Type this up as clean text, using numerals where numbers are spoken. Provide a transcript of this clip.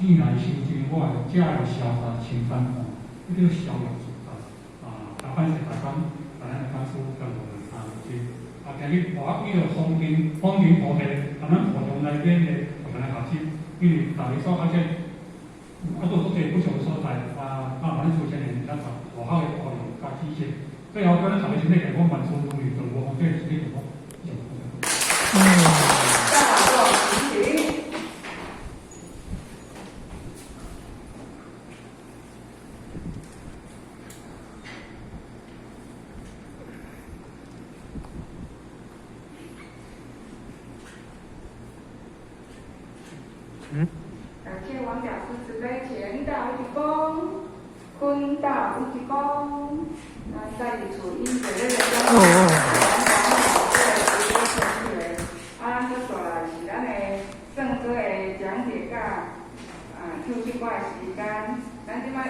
既然修正我的这个潇洒青山盘，这个逍遥自在反正大家咱的感受跟我们去。今日我呢个风景菩提，咱们普通内边的我们来学习，因为大家所发现，都这不同的所在咱出现的那个学校的包容加知识，最后跟大家先嚟讲民众努力，中国方面是呢个。感谢王讲师慈悲，前道一躬，坤道一躬，那在于处因责任的交往，咱所做啦是咱的圣歌的讲解甲抽一寡时间，咱即摆。